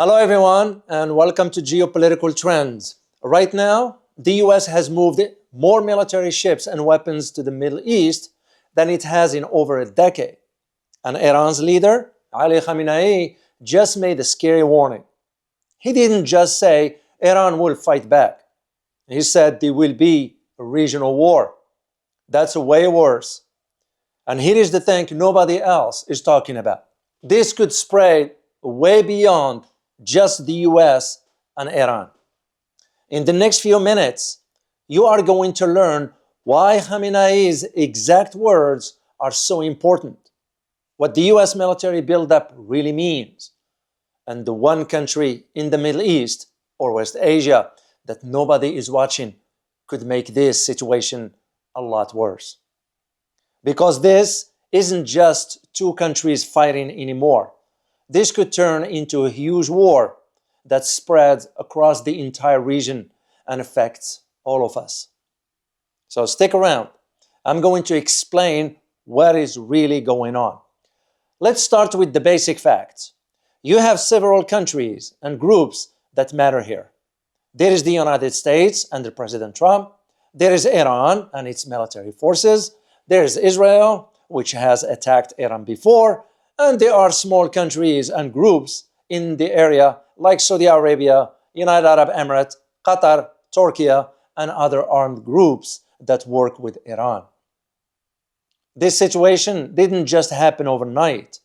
Hello everyone, and welcome to Geopolitical Trends. Right now, the US has moved more military ships and weapons to the Middle East than it has in over a decade. And Iran's leader, Ali Khamenei, just made a scary warning. He didn't just say Iran will fight back. He said there will be a regional war. That's way worse. And here is the thing nobody else is talking about. This could spread way beyond just the US and Iran. In the next few minutes, you are going to learn why Khamenei's exact words are so important, what the US military buildup really means, and the one country in the Middle East or West Asia that nobody is watching could make this situation a lot worse. Because this isn't just two countries fighting anymore. This could turn into a huge war that spreads across the entire region and affects all of us. So stick around. I'm going to explain what is really going on. Let's start with the basic facts. You have several countries and groups that matter here. There is the United States under President Trump. There is Iran and its military forces. There is Israel, which has attacked Iran before. And there are small countries and groups in the area like Saudi Arabia, United Arab Emirates, Qatar, Turkey, and other armed groups that work with Iran. This situation didn't just happen overnight.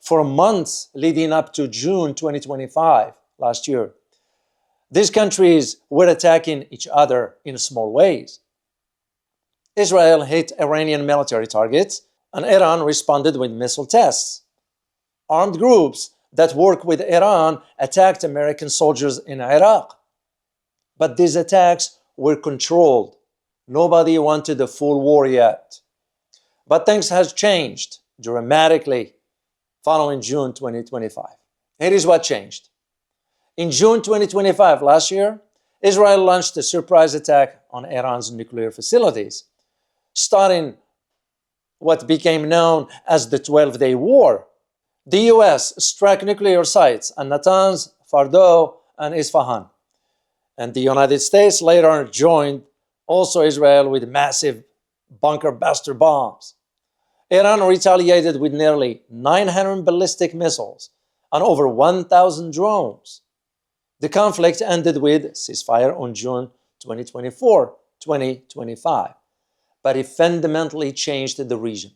For months leading up to June 2025, last year, these countries were attacking each other in small ways. Israel hit Iranian military targets, and Iran responded with missile tests. Armed groups that work with Iran attacked American soldiers in Iraq. But these attacks were controlled. Nobody wanted a full war yet. But things have changed dramatically following June 2025. Here is what changed. In June 2025, last year, Israel launched a surprise attack on Iran's nuclear facilities, starting what became known as the 12-Day War. The US struck nuclear sites at Natanz, Fordow, and Isfahan. And the United States later joined also Israel with massive bunker buster bombs. Iran retaliated with nearly 900 ballistic missiles and over 1,000 drones. The conflict ended with ceasefire on June 2024, 2025, but it fundamentally changed the region.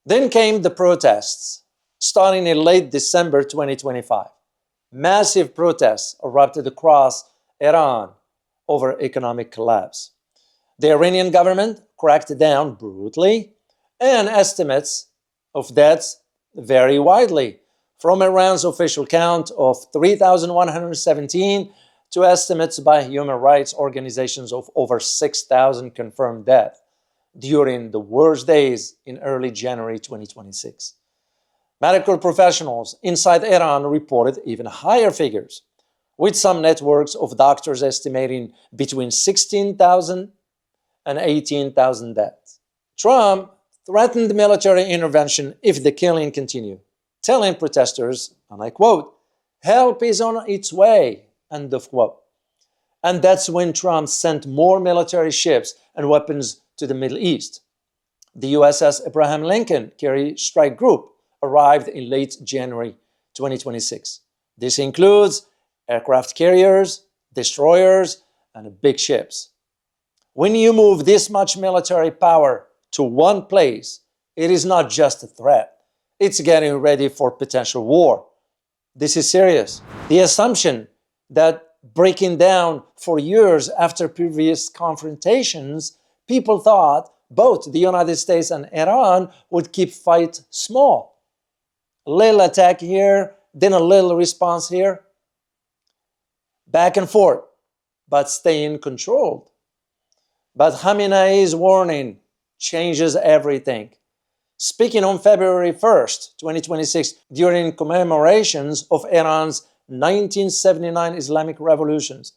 Then came the protests, starting in late December 2025. Massive protests erupted across Iran over economic collapse. The Iranian government cracked down brutally, and estimates of deaths vary widely, from Iran's official count of 3,117 to estimates by human rights organizations of over 6,000 confirmed deaths during the worst days in early January 2026. Medical professionals inside Iran reported even higher figures, with some networks of doctors estimating between 16,000 and 18,000 deaths. Trump threatened military intervention if the killing continued, telling protesters, and I quote, "Help is on its way," end of quote. And that's when Trump sent more military ships and weapons to the Middle East. The USS Abraham Lincoln carrier strike group arrived in late January 2026. This includes aircraft carriers, destroyers, and big ships. When you move this much military power to one place, it is not just a threat. It's getting ready for potential war. This is serious. The assumption that breaking down for years after previous confrontations, people thought both the United States and Iran would keep fight small. A little attack here, then a little response here. Back and forth, but staying controlled. But Khamenei's warning changes everything. Speaking on February 1st, 2026, during commemorations of Iran's 1979 Islamic Revolutions,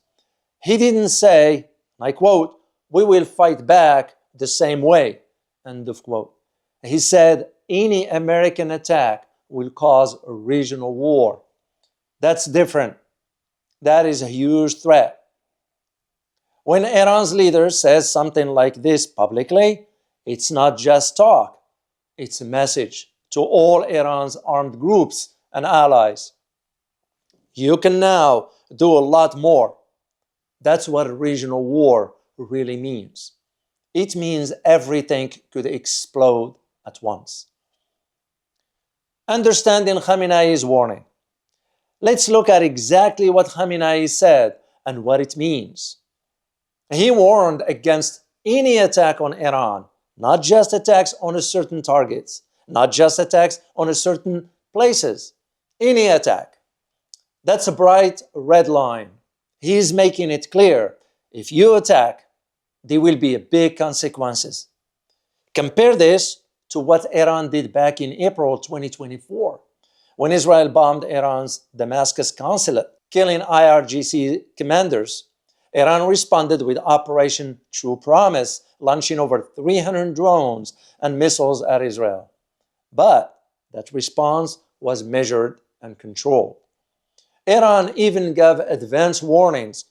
he didn't say, I quote, "We will fight back the same way," end of quote. He said, any American attack will cause a regional war. That's different. That is a huge threat. When Iran's leader says something like this publicly, it's not just talk. It's a message to all Iran's armed groups and allies. You can now do a lot more. That's what a regional war really means. It means everything could explode at once. Understanding Khamenei's warning. Let's look at exactly what Khamenei said and what it means. He warned against any attack on Iran, not just attacks on a certain targets, not just attacks on a certain places, any attack. That's a bright red line. He's making it clear, if you attack, there will be big consequences. Compare this to what Iran did back in April 2024, when Israel bombed Iran's Damascus consulate, killing IRGC commanders. Iran responded with Operation True Promise, launching over 300 drones and missiles at Israel. But that response was measured and controlled. Iran even gave advance warnings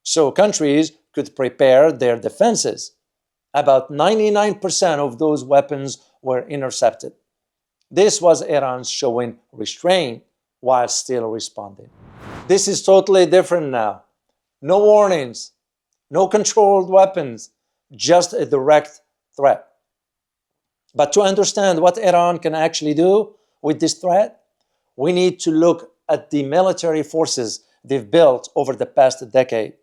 so countries could prepare their defenses. About 99% of those weapons were intercepted. This was Iran showing restraint while still responding. This is totally different now. No warnings, no controlled weapons, just a direct threat. But to understand what Iran can actually do with this threat, we need to look at the military forces they've built over the past decade,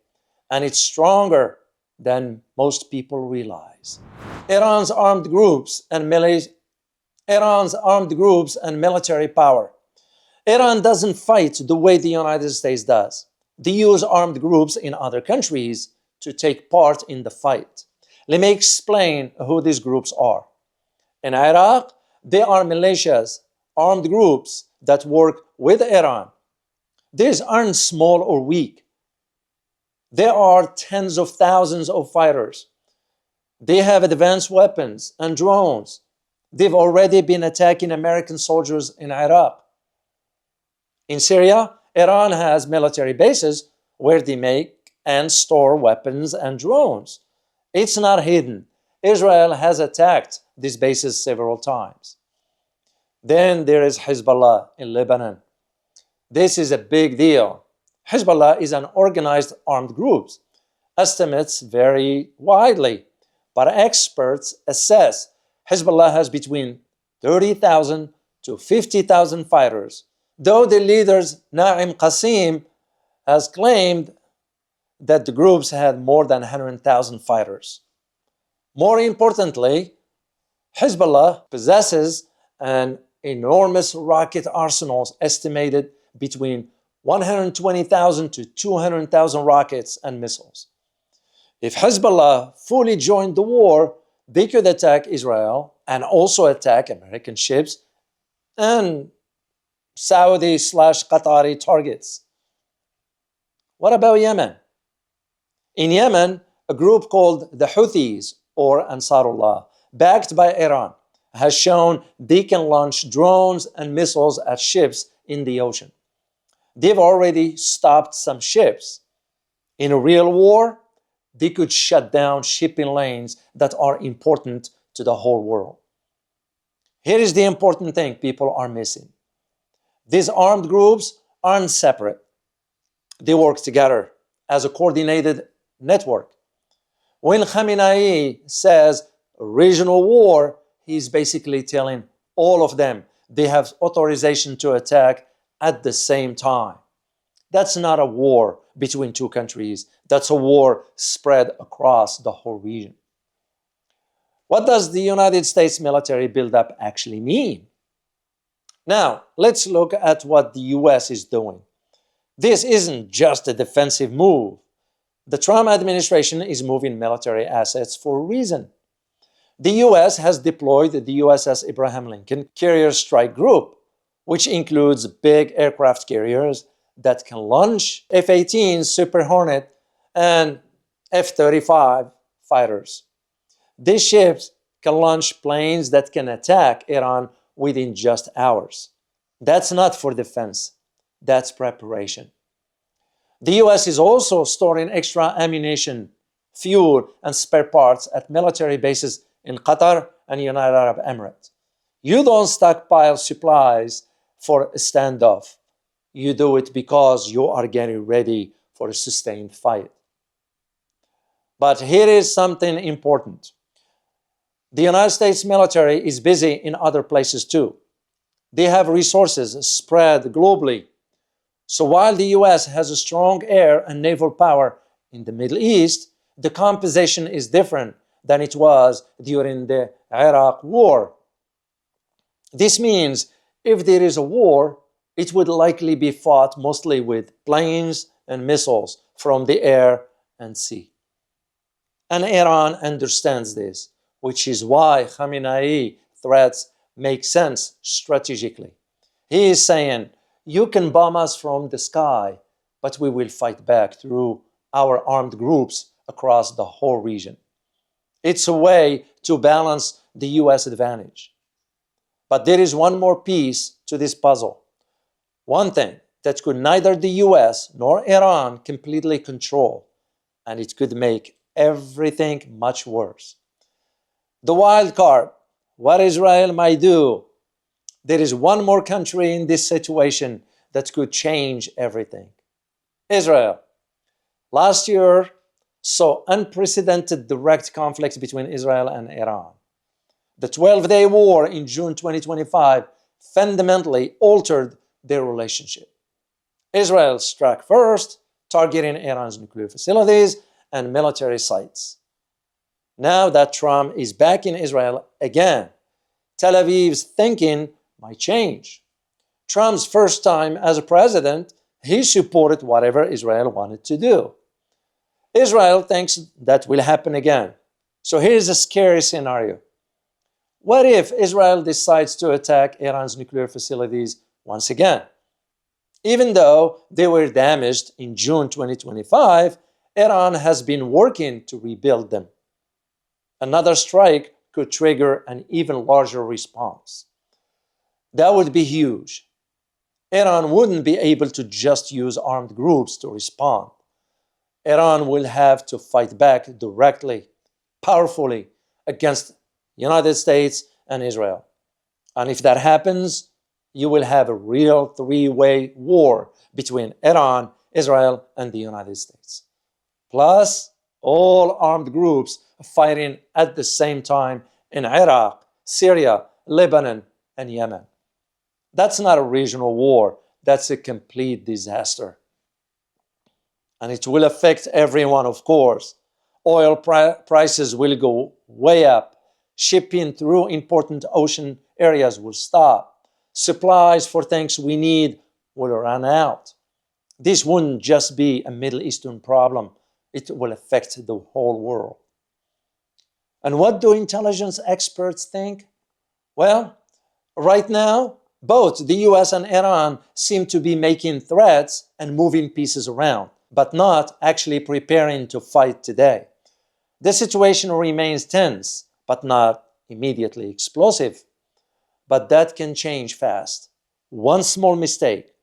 and it's stronger than most people realize. Iran's armed groups and military power. Iran doesn't fight the way the United States does. They use armed groups in other countries to take part in the fight. Let me explain who these groups are. In Iraq, they are militias, armed groups that work with Iran. These aren't small or weak. There are tens of thousands of fighters. They have advanced weapons and drones. They've already been attacking American soldiers in Iraq. In Syria, Iran has military bases where they make and store weapons and drones. It's not hidden. Israel has attacked these bases several times. Then there is Hezbollah in Lebanon. This is a big deal. Hezbollah is an organized armed group. Estimates vary widely, but experts assess Hezbollah has between 30,000 to 50,000 fighters, though the leaders Naim Qasim has claimed that the groups had more than 100,000 fighters. More importantly, Hezbollah possesses an enormous rocket arsenal estimated between 120,000 to 200,000 rockets and missiles. If Hezbollah fully joined the war, they could attack Israel and also attack American ships and Saudi/Qatari targets. What about Yemen? In Yemen, a group called the Houthis or Ansarullah, backed by Iran, has shown they can launch drones and missiles at ships in the ocean. They've already stopped some ships. In a real war, they could shut down shipping lanes that are important to the whole world. Here is the important thing people are missing. These armed groups aren't separate. They work together as a coordinated network. When Khamenei says regional war, he's basically telling all of them they have authorization to attack at the same time. That's not a war between two countries. That's a war spread across the whole region. What does the United States military buildup actually mean? Now, let's look at what the US is doing. This isn't just a defensive move. The Trump administration is moving military assets for a reason. The US has deployed the USS Abraham Lincoln Carrier Strike Group, which includes big aircraft carriers that can launch F-18 Super Hornet and F-35 fighters. These ships can launch planes that can attack Iran within just hours. That's not for defense. That's preparation. The US is also storing extra ammunition, fuel, and spare parts at military bases in Qatar and United Arab Emirates. You don't stockpile supplies for a standoff. You do it because you are getting ready for a sustained fight. But here is something important. The United States military is busy in other places too. They have resources spread globally. So while the US has a strong air and naval power in the Middle East, the composition is different than it was during the Iraq War. This means if there is a war, it would likely be fought mostly with planes and missiles from the air and sea. And Iran understands this, which is why Khamenei threats make sense strategically. He is saying, you can bomb us from the sky, but we will fight back through our armed groups across the whole region. It's a way to balance the US advantage. But there is one more piece to this puzzle. One thing that could neither the US nor Iran completely control, and it could make everything much worse. The wild card, what Israel might do. There is one more country in this situation that could change everything. Israel. Last year saw unprecedented direct conflicts between Israel and Iran. The 12-day war in June 2025 fundamentally altered their relationship. Israel struck first, targeting Iran's nuclear facilities and military sites. Now that Trump is back in Israel again, Tel Aviv's thinking might change. Trump's first time as a president, he supported whatever Israel wanted to do. Israel thinks that will happen again. So here's a scary scenario. What if Israel decides to attack Iran's nuclear facilities once again? Even though they were damaged in June 2025, Iran has been working to rebuild them. Another strike could trigger an even larger response. That would be huge. Iran wouldn't be able to just use armed groups to respond. Iran will have to fight back directly, powerfully, against the United States and Israel. And if that happens, you will have a real three-way war between Iran, Israel, and the United States. Plus, all armed groups fighting at the same time in Iraq, Syria, Lebanon, and Yemen. That's not a regional war. That's a complete disaster. And it will affect everyone, of course. Oil prices will go way up. Shipping through important ocean areas will stop. Supplies for things we need will run out. This wouldn't just be a Middle Eastern problem. It will affect the whole world. And what do intelligence experts think? Well, right now, both the US and Iran seem to be making threats and moving pieces around, but not actually preparing to fight today. The situation remains tense, but not immediately explosive. But that can change fast. One small mistake,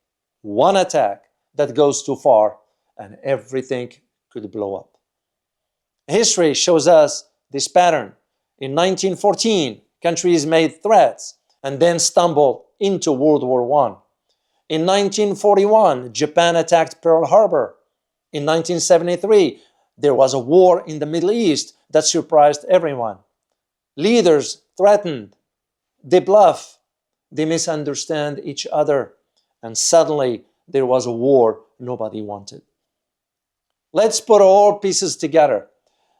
one attack that goes too far, and everything could blow up. History shows us this pattern. In 1914, countries made threats and then stumbled into World War I. In 1941, Japan attacked Pearl Harbor. In 1973, there was a war in the Middle East that surprised everyone. Leaders threatened, they bluff, they misunderstand each other, and suddenly there was a war nobody wanted. Let's put all pieces together.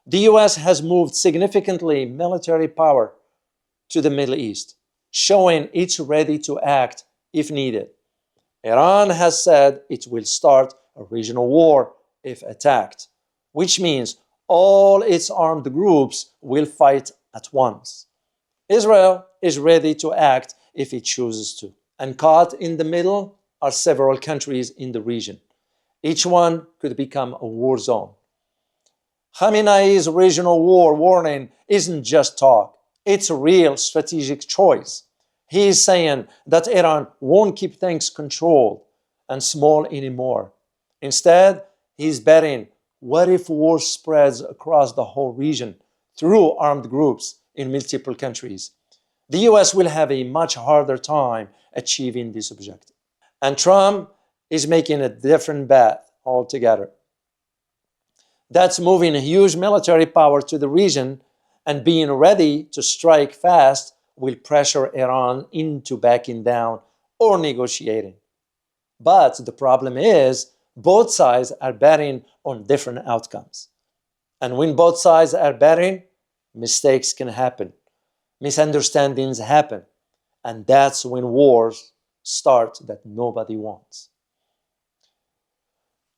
The US has moved significantly military power to the Middle East, showing it's ready to act if needed. Iran has said it will start a regional war if attacked, which means all its armed groups will fight at once. Israel is ready to act if it chooses to. And caught in the middle are several countries in the region. Each one could become a war zone. Khamenei's regional war warning isn't just talk. It's a real strategic choice. He is saying that Iran won't keep things controlled. and small anymore. Instead, he's betting, what if war spreads across the whole region through armed groups in multiple countries? The US will have a much harder time achieving this objective. And Trump is making a different bet altogether. That's moving huge military power to the region and being ready to strike fast will pressure Iran into backing down or negotiating. But the problem is, both sides are betting on different outcomes. And when both sides are betting, mistakes can happen, misunderstandings happen, and that's when wars start that nobody wants.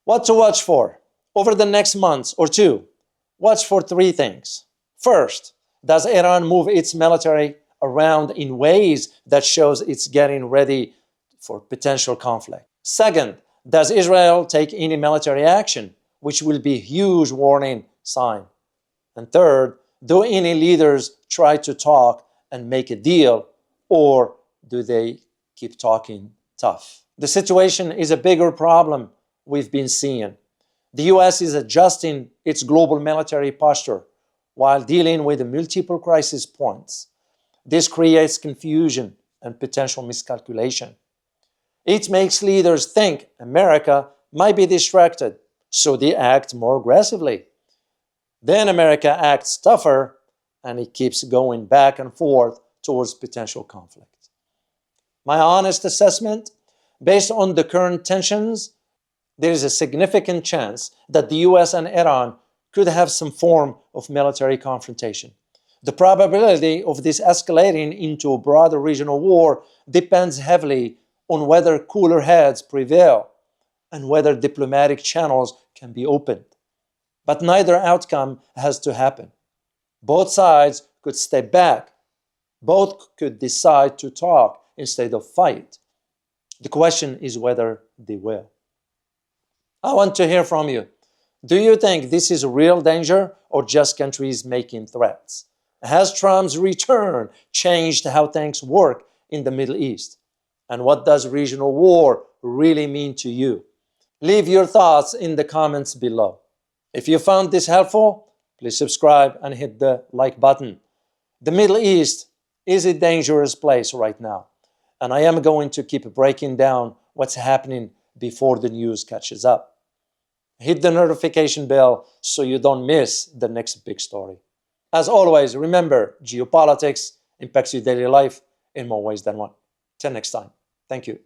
What to watch for? Over the next month or two, watch for three things. First, does Iran move its military around in ways that shows it's getting ready for potential conflict? Second, does Israel take any military action, which will be a huge warning sign? And third, do any leaders try to talk and make a deal, or do they keep talking tough? The situation is a bigger problem we've been seeing. The US is adjusting its global military posture while dealing with the multiple crisis points. This creates confusion and potential miscalculation. It makes leaders think America might be distracted, so they act more aggressively. Then America acts tougher, and it keeps going back and forth towards potential conflict. My honest assessment, based on the current tensions, there is a significant chance that the US and Iran could have some form of military confrontation. The probability of this escalating into a broader regional war depends heavily on whether cooler heads prevail and whether diplomatic channels can be opened. But neither outcome has to happen. Both sides could step back. Both could decide to talk instead of fight. The question is whether they will. I want to hear from you. Do you think this is a real danger or just countries making threats? Has Trump's return changed how things work in the Middle East? And what does regional war really mean to you? Leave your thoughts in the comments below. If you found this helpful, please subscribe and hit the like button. The Middle East is a dangerous place right now, and I am going to keep breaking down what's happening before the news catches up. Hit the notification bell so you don't miss the next big story. As always, remember, geopolitics impacts your daily life in more ways than one. Till next time, thank you.